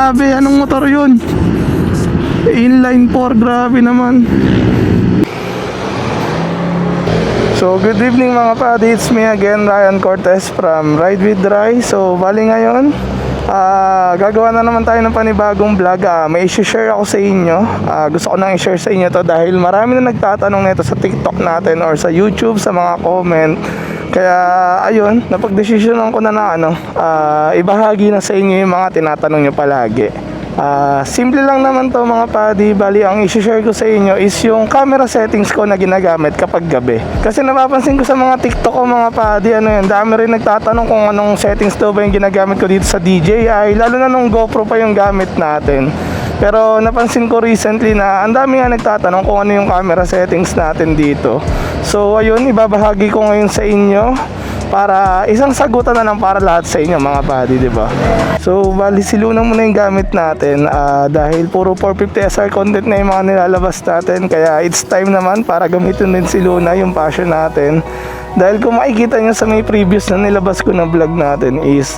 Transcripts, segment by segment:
grabe, anong motor yun? Inline 4, grabe naman. So good evening mga padi, it's me again, Ryan Cortez from Ride with Rai. So bali ngayon, gagawa na naman tayo ng panibagong vlog. May i-share ako sa inyo. Gusto ko nang i-share sa inyo to dahil marami na nagtatanong nito sa TikTok natin or sa YouTube, sa mga comment. Kaya ayun, napagdesisyonan ko na ibahagi na sa inyo yung mga tinatanong nyo palagi. Simple lang naman to mga padi. Bali ang i-share ko sa inyo is yung camera settings ko na ginagamit kapag gabi. Kasi napapansin ko sa mga TikTok ko mga padi, dami rin nagtatanong kung anong settings daw ba yung ginagamit ko dito sa DJI, lalo na nung GoPro pa yung gamit natin. Pero napansin ko recently na ang dami nga nagtatanong kung ano yung camera settings natin dito. So ayun, ibabahagi ko ngayon sa inyo para isang sagutan na lang para lahat sa inyo mga buddy, di ba? So bali si Luna muna yung gamit natin dahil puro 450 SR content na yung mga nilalabas natin, kaya it's time naman para gamitin din si Luna yung passion natin. Dahil kung makikita nyo sa may previous na nilabas ko na vlog natin is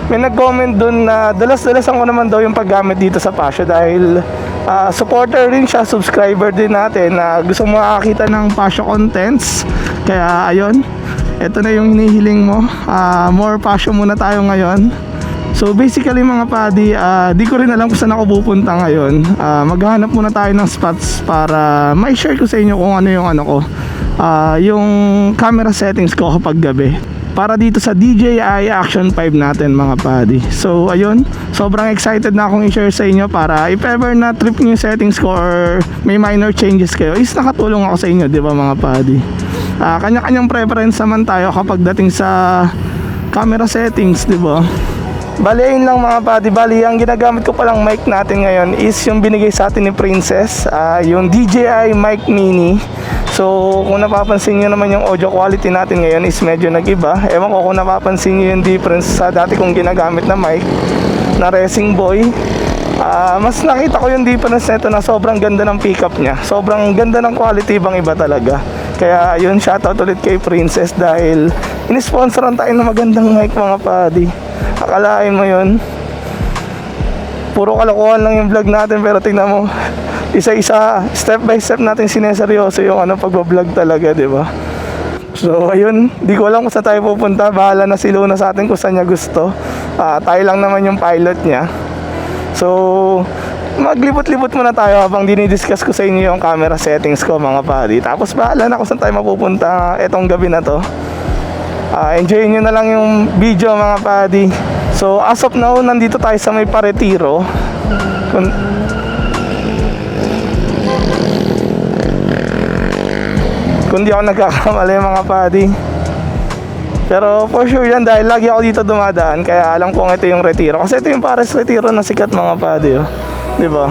may nag-comment dun na dalas-dalasan ko naman daw yung paggamit dito sa Passion dahil supporter rin siya, subscriber din natin na gusto mo makakita ng Passion contents. Kaya ayun, ito na yung hinihiling mo. More Passion muna tayo ngayon. So basically mga padi, di ko rin alam kung saan ako pupunta ngayon. Maghanap muna tayo ng spots para ma-share ko sa inyo kung ano yung yung camera settings ko kapag gabi para dito sa DJI Action 5 natin mga padi. So ayun, sobrang excited na akong i-share sa inyo para if ever na trip nyo yung settings ko or may minor changes kayo is nakatulong ako sa inyo, di ba mga padi? Kanya-kanyang preference naman tayo kapag dating sa camera settings, di ba? Bali ayun lang mga padi. Bali ang ginagamit ko palang mic natin ngayon is yung binigay sa atin ni Princess, yung DJI Mic Mini. So kung napapansin nyo naman yung audio quality natin ngayon is medyo nag-iba. Ewan ko kung napapansin nyo yung difference sa dati kong ginagamit na mic na Racing Boy. Mas nakita ko yung difference nito na sobrang ganda ng pickup nya, sobrang ganda ng quality, ibang iba talaga. Kaya yun, shoutout ulit kay Princess dahil in-sponsoran tayo ng magandang mic mga padi. Akalain mo yun, puro kalokohan lang yung vlog natin, pero tingnan mo, isa-isa, step by step natin sineseryoso yung pagbablog talaga, di ba? So ayun, di ko alam kung saan tayo pupunta. Bahala na si Luna sa atin kung saan niya gusto. Tayo lang naman yung pilot niya. So maglibot-libot muna tayo habang dinidiscuss ko sa inyo yung camera settings ko mga padi. Tapos bahala na kung saan tayo mapupunta etong gabi na to. Enjoyin nyo na lang yung video mga padi. So as of now, nandito tayo sa may Paretiro. Kung di ako nagkakamali mga padi. Pero for sure yan dahil lagi ako dito dumadaan, kaya alam kong ito yung Retiro. Kasi ito yung Pares Retiro na sikat mga padi, diba?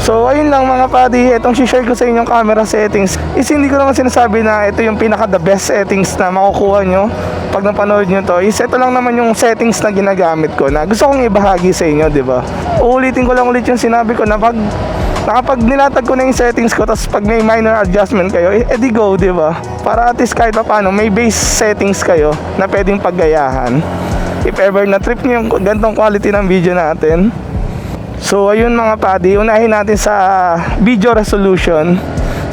So ayun lang mga padi, itong share ko sa inyong camera settings is hindi ko naman sinasabi na ito yung pinaka the best settings na makukuha nyo pag napanood nyo to. Is ito lang naman yung settings na ginagamit ko na gusto kong ibahagi sa inyo, diba? Uulitin ko lang ulit yung sinabi ko na kapag nilatag ko na yung settings ko, tapos pag may minor adjustment kayo, edi go, diba? Para at least kahit pa paano may base settings kayo na pwedeng paggayahan if ever na trip nyo yung gantong quality ng video natin. So ayun mga padi, unahin natin sa video resolution.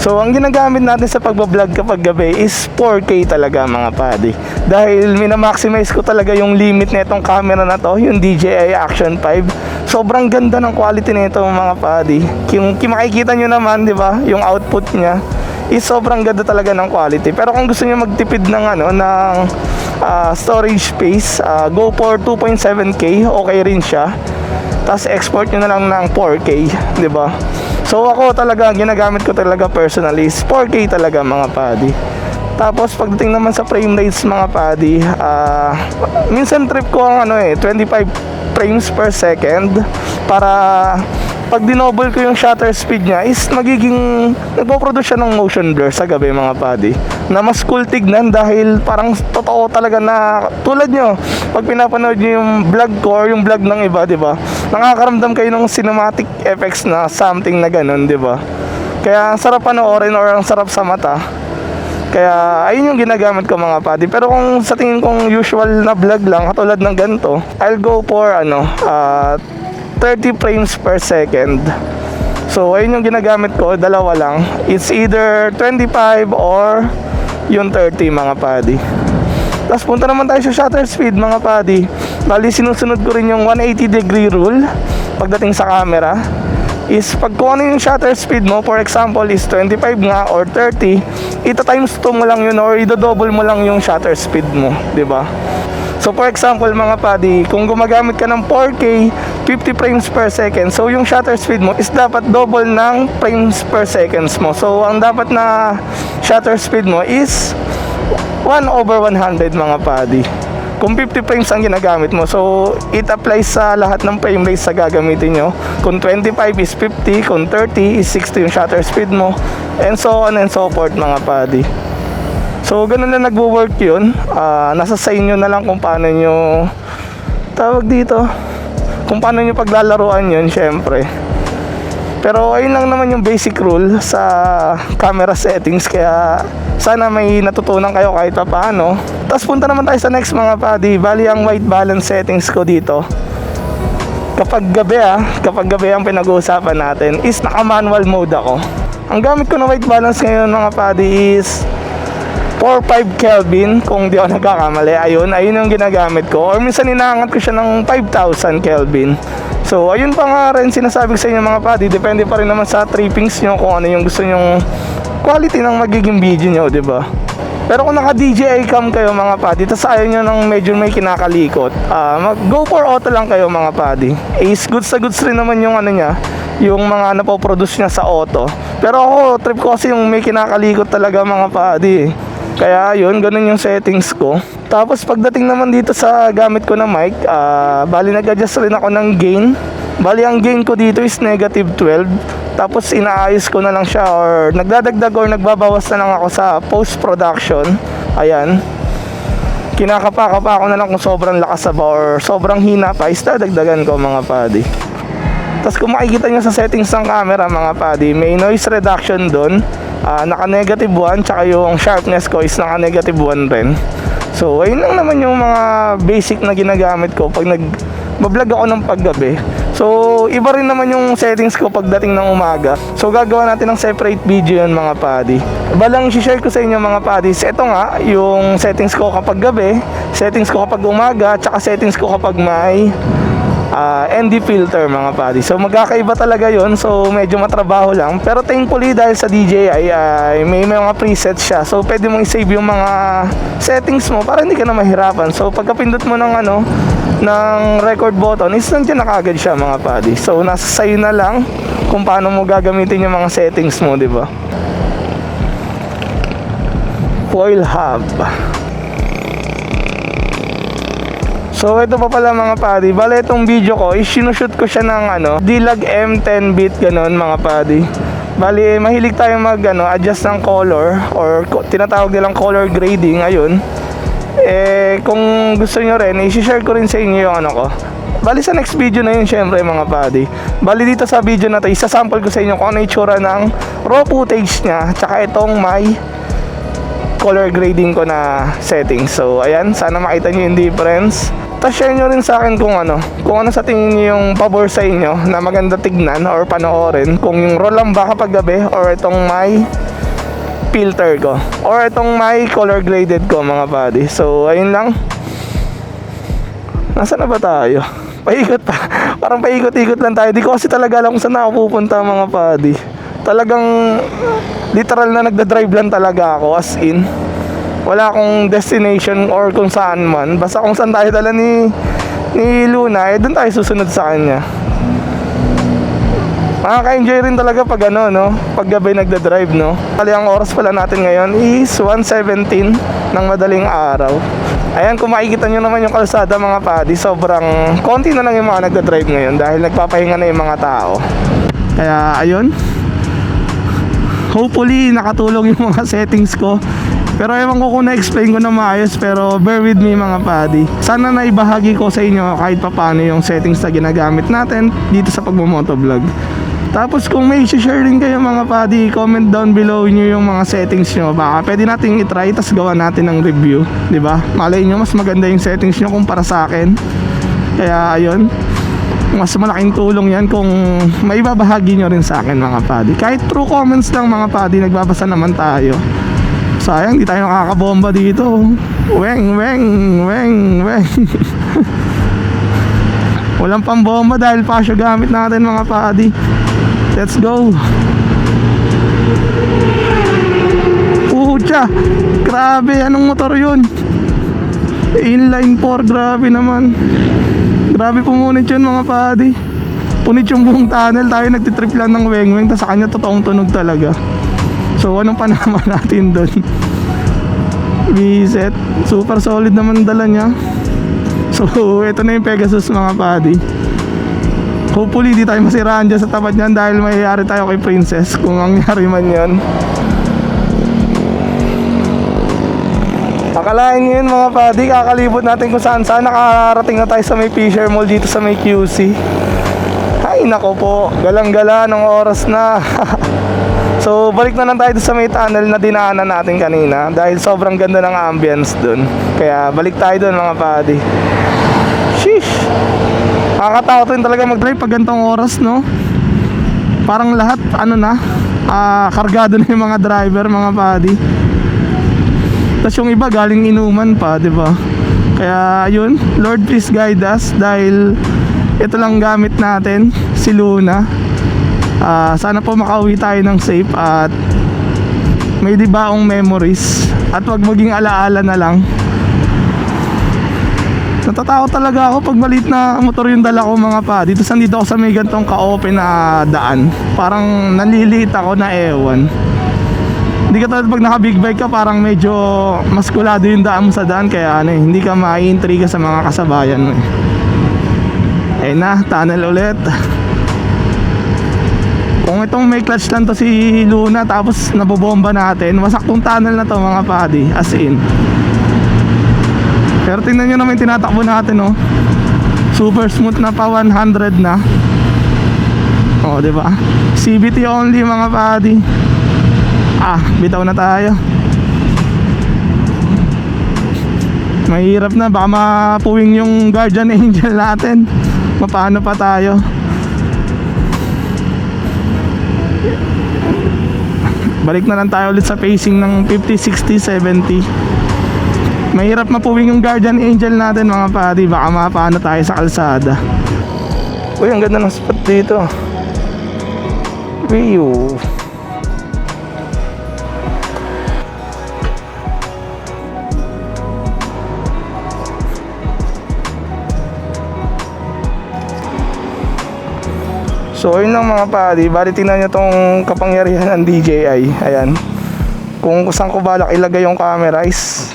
So ang ginagamit natin sa pagbablog kapag gabi is 4K talaga mga padi. Dahil minamaximize ko talaga yung limit na itong camera na to, yung DJI Action 5. Sobrang ganda ng quality nito mga padi. Kung makikita nyo naman, di ba, yung output niya is sobrang ganda talaga ng quality. Pero kung gusto niyo magtipid ng storage space, go for 2.7K, okay rin siya. Tapos export nyo na lang ng 4K, di ba? So ako talaga, ginagamit ko talaga personally is 4K talaga mga padi. Tapos pagdating naman sa frame rates mga padi, minsan trip ko ang 25 frames per second para pag dinoble ko yung shutter speed niya is nagpo-produce siya ng motion blur sa gabi mga padi, na mas cool tignan dahil parang totoo talaga na tulad nyo pag pinapanood nyo yung vlog ko or yung vlog ng iba, diba, nakakaramdam kayo ng cinematic effects na something na ganun, diba? Kaya ang sarap panoorin or ang sarap sa mata. Kaya ayun yung ginagamit ko mga padi. Pero kung sa tingin kong usual na vlog lang katulad ng ganito, I'll go for 30 frames per second. So ayun yung ginagamit ko, dalawa lang. It's either 25 or yung 30 mga padi. Tapos punta naman tayo sa shutter speed mga padi. Bali sinusunod ko rin yung 180 degree rule pagdating sa camera. Is pag kung ano yung shutter speed mo, for example is 25 nga or 30, ita times 2 mo lang yun or i-double mo lang yung shutter speed mo, di ba? So for example mga padi, kung gumagamit ka ng 4K 50 frames per second, so yung shutter speed mo is dapat double ng frames per seconds mo. So ang dapat na shutter speed mo is 1/100 mga padi. Kung 50 frames ang ginagamit mo, so it applies sa lahat ng frame rates sa gagamitin nyo. Kung 25 is 50, kung 30 is 60 yung shutter speed mo, and so on and so forth mga padi. So ganun na nagwo-work yun. Nasa sa inyo na lang kung paano nyo tawag dito, kung paano nyo paglalaruan yun syempre. Pero ayun lang naman yung basic rule sa camera settings, kaya sana may natutunan kayo kahit pa paano. Tapos punta naman tayo sa next mga padi. Bali ang white balance settings ko dito, kapag gabi ang pinag-uusapan natin, is naka manual mode ako. Ang gamit ko na white balance ngayon mga padi is 4-5 Kelvin, kung di ako nagkakamali. Ayun yung ginagamit ko. Or minsan inaangat ko siya ng 5,000 Kelvin. So ayun pa nga rin sinasabi ko sa inyo mga padi, depende pa rin naman sa trippings nyo kung ano yung gusto nyong quality ng magiging video nyo, di ba? Pero kung naka DJI cam kayo mga padi, tapos ayaw nyo ng medyo may kinakalikot, go for auto lang kayo mga padi. Is goods rin naman yung ano niya, yung mga napoproduce niya sa auto. Pero ako, trip ko kasi yung may kinakalikot talaga mga padi. Kaya yun, ganun yung settings ko. Tapos pagdating naman dito sa gamit ko na mic, bali nag-adjust rin ako ng gain. Bali ang gain ko dito is -12. Tapos inaayos ko na lang siya or nagdadagdag or nagbabawas na lang ako sa post-production. Ayan. Kinakapa-kapa ko na lang kung sobrang lakas ba or sobrang hina pa, is dadagdagan ko mga padi. Tapos kung makikita nyo sa settings ng camera mga padi, may noise reduction doon. Naka -1, tsaka yung sharpness ko is naka -1 rin. So ayun lang naman yung mga basic na ginagamit ko pag nag-vlog ako ng paggabi. So iba rin naman yung settings ko pagdating ng umaga. So gagawa natin ng separate video yun mga padi. Balang i-share ko sa inyo mga padis, ito nga yung settings ko kapag gabi, settings ko kapag umaga, tsaka settings ko kapag may ND filter mga padi. So magkakaiba talaga yon. So medyo matrabaho lang. Pero thankfully dahil sa DJI ay may mga presets siya. So pwede mong i-save yung mga settings mo para hindi ka na mahirapan. So pagkapindot mo ng ng record button is nandiyan na kaagad siya mga padi. So nasa sa'yo na lang kung paano mo gagamitin yung mga settings mo, di ba? Foil hub. So ito pa pala mga padi, bale itong video ko is sinushoot ko siya ng D-Log M10 bit ganon mga padi. Bali mahilig tayo adjust ng color or tinatawag nilang color grading. Ayun, kung gusto nyo rin, i-share ko rin sa inyo yung ko. Bali sa next video na yun syempre mga padi. Bali dito sa video na to, isasample ko sa inyo kung ano itsura ng raw footage nya, tsaka itong may color grading ko na settings. So ayan, sana makita nyo yung difference. Tapos share nyo rin sa akin kung ano sa tingin nyo yung pabor sa inyo na maganda tignan or panoorin. Kung yung raw lang ba kapag gabi or itong may filter ko or itong may color graded ko mga padi. So ayun lang. Nasaan na ba tayo? Paikot pa. Parang paikot-ikot lang tayo. Di ko kasi talaga alam kung saan ako pupunta mga padi. Talagang literal na nagda-drive lang talaga ako, as in. Wala akong destination or kung saan man. Basta kung saan tayo dala ni Luna, doon tayo susunod sa kanya. Makaka-enjoy rin talaga pag pag gabi nagda-drive, no? Kali ang oras pala natin ngayon is 1:17 ng madaling araw. Ayan, kung makikita nyo naman yung kalsada mga padi, sobrang konti na lang yung mga nagda-drive ngayon dahil nagpapahinga na yung mga tao. Kaya ayun, hopefully nakatulong yung mga settings ko. Pero ewan ko kung na-explain ko na maayos, pero bear with me mga padi. Sana naibahagi ko sa inyo kahit paano yung settings na ginagamit natin dito sa pagmo-motovlog. Tapos kung may share rin kayo mga padi, comment down below nyo yung mga settings nyo. Baka pwede natin i-try, tas gawa natin ng review, di ba? Malay nyo mas maganda yung settings nyo kumpara sa akin. Kaya ayun, mas malaking tulong yan kung may babahagi nyo rin sa akin mga padi. Kahit true comments lang mga padi, nagbabasa naman tayo. Sayang di tayo nakakabomba dito. Weng weng weng weng. Walang pambomba dahil pasyo gamit natin mga padi. Let's go. Pucha, grabe, anong motor yun? Inline 4, grabe naman. Grabe pumunit yun mga padi. Punit yung buong tunnel. Tayo nagtitrip lang ng weng-weng, tapos sa kanya totoong tunog talaga. So anong panama natin doon? Biset, super solid naman dala niya. So ito na yung Pegasus mga padi. Hopefully di tayo masiraan dyan sa tapat niyan dahil mayayari tayo kay Princess kung mangyari man yun. Akalain nyo yun mga padi, kakalibot natin kung saan saan. Nakarating na tayo sa may Fisher Mall dito sa may QC. Ay nako po, galang-gala ng oras na. So balik na lang tayo sa may tunnel na dinaanan natin kanina dahil sobrang ganda ng ambience dun. Kaya balik tayo dun mga padi. Sheesh, nakakatakot rin talaga mag-drive pag gantong oras, no? Parang lahat ano na, kargado na yung mga driver mga padi. Tapos yung iba galing inuman pa, di ba? Kaya ayun, Lord please guide us dahil ito lang gamit natin, si Luna. Sana po makauwi tayo ng safe at may dibaong memories at wag maging alaala na lang. Natatakot talaga ako pag maliit na motor yung dala ko mga pa. Dito sandito ako sa may gantong ka-open na daan. Parang naliliit ako na ewan. Hindi ka talaga pag naka big bike ka, parang medyo maskulado yung daan mo sa daan. Kaya ano eh, hindi ka maiintriga sa mga kasabayan mo eh. Ayun na, tunnel ulit. Kung itong may clutch lang to si Luna tapos nabobomba natin, wasak tong tunnel na to mga padi, as in. Pero tingnan nyo naman yung tinatakbo natin, oh. Super smooth na pa, 100 na. Oh, di ba? CVT only mga padi. Bitaw na tayo. Mahirap na, baka mapuwing yung guardian angel natin. Paano pa tayo? Balik na lang tayo ulit sa pacing ng 50, 60, 70. Mahirap mapuwing yung guardian angel natin mga padi. Baka mapaano tayo sa kalsada. Uy, ang ganda ng spot dito. View. So ayun lang mga padi, bali tingnan nyo tong kapangyarihan ng DJI. Ayan, kung saan ko balak ilagay yung camera is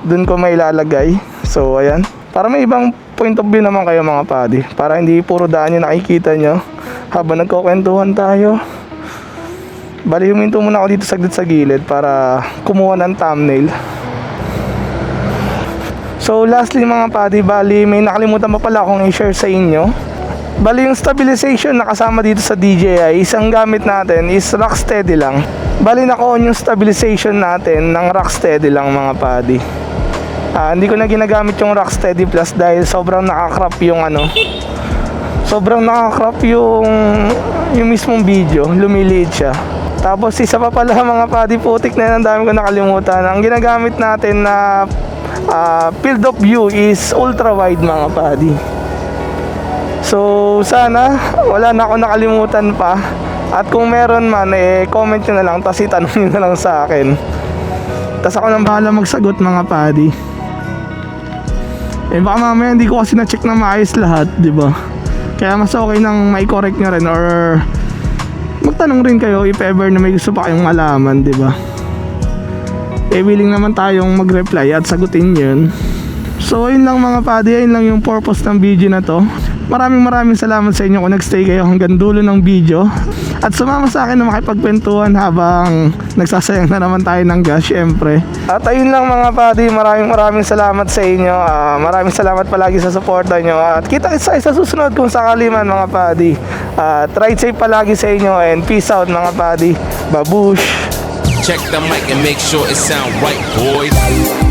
dun ko may ilalagay. So ayan, para may ibang point of view naman kayo mga padi, para hindi puro daan yung nakikita nyo habang nagkukwentuhan tayo. Bali huminto muna ako dito saglit sa gilid para kumuha ng thumbnail. So lastly mga padi, bali may nakalimutan pa pala akong i-share sa inyo. Bali yung stabilization na kasama dito sa DJI, isang gamit natin is Rocksteady lang. Bali naka-on yung stabilization natin ng Rocksteady lang mga padi. Hindi ko na ginagamit yung Rocksteady Plus dahil sobrang nakakrop yung sobrang nakakrop yung mismong video, lumiliit siya. Tapos isa pa pala mga padi, putik na yun, ang dami ko nakalimutan. Ang ginagamit natin na field of view is ultra wide mga padi. So sana wala na ako nakalimutan pa. At kung meron man comment nyo na lang, tapos itanong nyo na lang sa akin. Tapos ako nang bahala magsagot mga padi. Baka mamaya hindi ko kasi na-check na maayos lahat, di ba? Kaya mas okay nang mai-correct nyo rin or magtanong rin kayo if ever na may gusto pa kayong malaman, di ba? Willing naman tayong mag-reply at sagutin yun. So ayun lang mga padi, ayun lang yung purpose ng video na to. Maraming salamat sa inyo kung nagstay kayo hanggang dulo ng video at sumama sa akin na makipagkwentuhan habang nagsasayang na naman tayo ng gas syempre. At ayun lang mga padi, maraming salamat sa inyo. Maraming salamat palagi sa suporta nyo at kita sa susunod kung sakali man mga padi. Ride safe palagi sa inyo and peace out mga padi. Babush! Check the mic and make sure it sound right, boys.